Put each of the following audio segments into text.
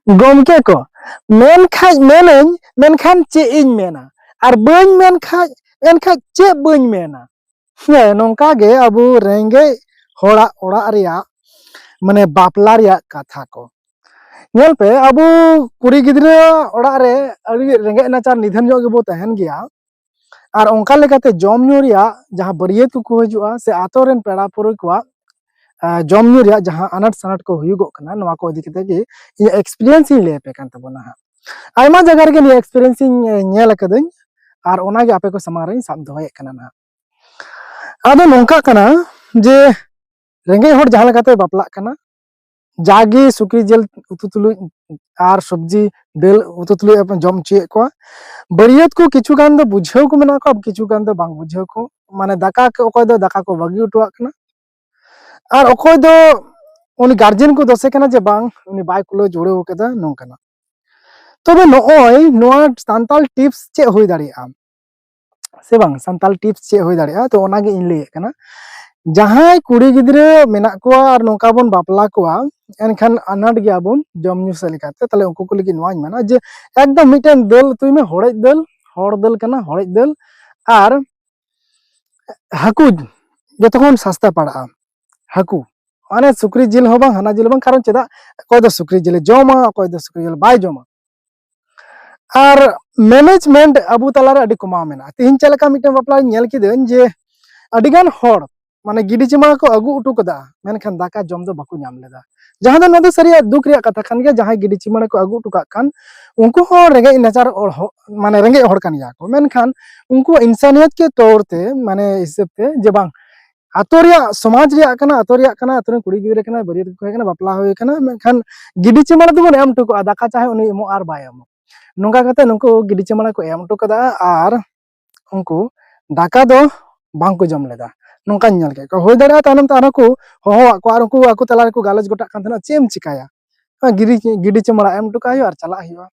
gomke ko men khai menañ menkhan che ing mena ar bañ men khai enkhan che bañ mena nongka ge abu renge hora ora ria mane bapla ria katha ko nyel pe abu kuri gidra ora re ari renge nachar nidhan jo ge bo tahen gya আর অনকা লেকাতে জম ñu Riya যাহা বরিয়ত কো হজুয়া সে আতরেন পেড়া পড়ই কোয়া জম ñu Riya যাহা আনাট সানাট কো হুইগো কানা নয়া কো ইদি কেতে গে ই experience ই লে पे কান তাবনা হা আইমা জায়গা রে গে নি এক্সপেরিয়েন্স ই ñel akadeñ আর ওনা গে আপে কো সামাং রে সাব দহয় কানা না আদো নংকা কানা যে রেঙ্গে হড় যাহা লেকাতে বাপলা কানা जागी सुक्री जेल उतु तुलु आर सब्जी देल उतु तुलु अपन जम चे को बरियत को किछु गान दो बुझेव को मेना को किछु गान दो बांग बुझेव को माने दाका को ओकोय दो दाका को बगी उटुआ कना आर ओकोय दो उनी गार्जियन को दोसे कना जे बांग उनी बाय कुलो जोड़े होकेदा नो कना तबे नोय नोआ सांताल टिप्स चे होय दाड़िया से बांग सांताल टिप्स चे होय दाड़िया तो ओना गे इन ले कना जहां कुड़ी गिद्रे मेना को और नोका बन बापला को एनखान अनाट गया बन जम न्यू से लेकाते तले उनको को लगी नोआ मेना जे एकदम मिटन दल तुई में हड़े दल हड़ दल कना हड़े दल आर हाकू जतखन सस्ता पड़ा हाकू माने सुक्री जिल हो बांग हना जिल बांग कारण चेदा कोय दो सुक्री जिल जमा कोय दो सुक्री जिल बाय जमा आर मैनेजमेंट अबु तलारे अडी कमा मेना तीन चलका मिटन बापला नेल किदेन जे अडिगान हड़ माने गिडी चिमा को अगु उटु कदा मेनखान दाका जम दो बाकु नाम लेदा जहां दो नदो सरिया दुख रिया कथा खान गे जहां गिडी चिमा को अगु उटु का खान उनको हो रेंगे नचार और माने रेंगे हड़ कान या को मेनखान उनको इंसानियत के तौर ते माने हिसाब ते जे बांग आतोरिया समाज रिया कना आतोरिया कना आतोरे कुड़ी गिदरे कना बरियत को कना बापला होय कना मेनखान गिडी चिमा दो बन एम टुको दाका चाहे उनी एमो आर बाय एमो नोंगा कते नुको गिडी चिमा को एम टु कदा आर उनको दाका दो बांग को जम लेदा नोंका ñel के होय दाड़ा तानम ताना को हो को आर को आकु तला को गालज गोटा कान थना चेम चिकाया गिडी चमड़ा एम टुकायो और चला हिवा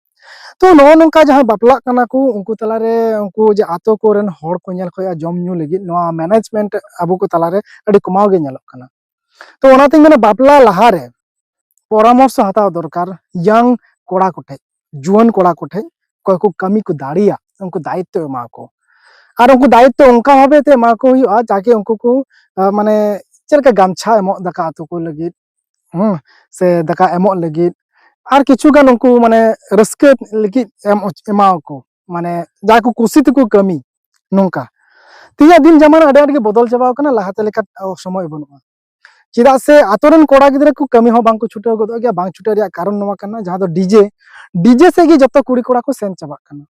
तो नो नोंका जहां बापला कना को उनको तला रे उनको जे आतो को रेन हड़ को ñel खोया जम न्यू लगी नो मैनेजमेंट अबु को तला रे अडी कमाव गे ñelok kana तो ओनाते मेना बापला लहा रे परामर्श हताव दरकार यंग कोड़ा कोठे जुवन कोड़ा कोठे कोय को कमी को दाड़िया उनको दायित्व एमा को और उनको दायित्व उनका भावे ते मा को हुआ जाके उनको को माने चलका गामछा एमो दाका आतो को लगी से दाका एमो लगी और किछु गान उनको माने रस्के लगी एमा को माने जाको कुसित को कमी नोंका तिया दिन जमाना अडे अडे बदल जाबाव कना लाहाते लेका समय बनुआ चिदा से आतोरन कोड़ा गिदरे को कमी हो बांग को छुटे गदो गया बांग छुटे रिया कारण नोवा कना जहां दो डीजे से गी जत्तो कुड़ी कोड़ा को सेन चाबा कना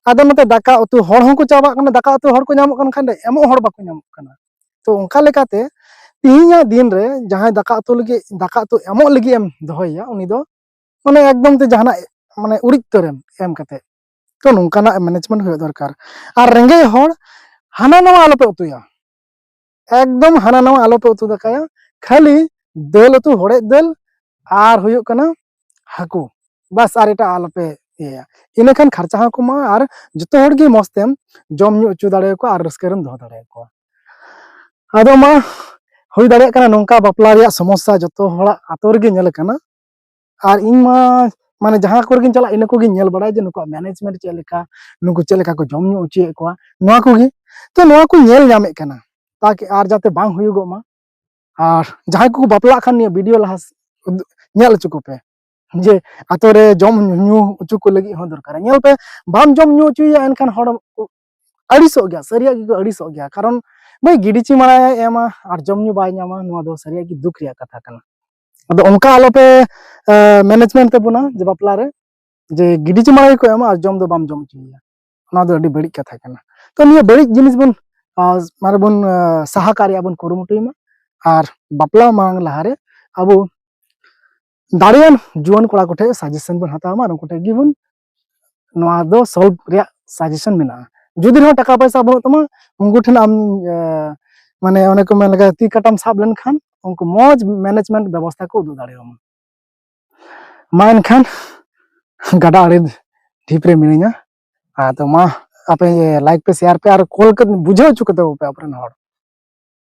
आदो नते दाका उतु हड़ होंको चाबा कना दाका उतु हड़ को नामो कन खान एमो हड़ बाको नामो कना तो उनका लेकाते तिहिया दिन रे जहां दाका उतु लगी दाका उतु एमो लगी एम दोहया उनी दो माने एकदम ते जहाना माने उड़िक तरम एम कते तो नोंकाना मैनेजमेंट हो दरकार और रेंगे हड़ हाना नवा आलोपे उतुया एकदम हाना नवा आलोपे उतु दाकाया खाली दल उतु हड़े दल और हुयो कना हाकू बस और एटा आलोपे इनखान खर्चा हाँ कमा और जो हड़ गे मस्तेम जम न्यू उचु दाड़े को और रस्केरम दो दाड़े को आदो मा हुई दाड़े कना नोंका बापला रिया समस्या जो हड़ा आतोर गे नेल कना और इन मा माने जहां कोर गे चला इन को गे नेल बड़ाय जे नुको मैनेजमेंट चेलेका नुको चेलेका को जम न्यू उचु को नोआ को गे तो नोआ को नेल नामे कना ताकि आर जाते बांग हुयुगो मा और जहां को बापला खान नि वीडियो लहा नेल चुको पे जे आतोरे जम न्यू उचु को लगी हो दरकार नेल पे बाम जम न्यू उचुया एनखान हड़ अड़िसो गया सरिया की अड़िसो गया कारण भाई गिडी चिमाड़ा एमा और जम न्यू बाय नामा नोआ दो सरिया की दुख रिया कथा कना अदो उनका आलो पे मैनेजमेंट ते बुना जे बापला रे जे गिडी चिमाड़ा को एमा और जम दो बाम जम उचुया ना दो अडी बड़ी कथा कना तो निया बड़ी जिनिस बन मारे बन सहकारी बन कुरुमुटुमा और बापला मांग लहारे अबो दाड़ियान जुआन कोड़ा कोठे सजेशन बन हतामा उनकोटे गिबन नोआ दो सॉल्व रिया सजेशन मेना जुदी हो टका पैसा बनो तमा उनको ठन आम माने ओने को लगा ती कटम साब लन खान उनको मौज मैनेजमेंट व्यवस्था को उदु दाड़े मा एनखान गाडा अड़े ढीपरे मिनिया तो मा आपे लाइक पे शेयर पे और कॉल कर बुझे चुके पे अपने हड़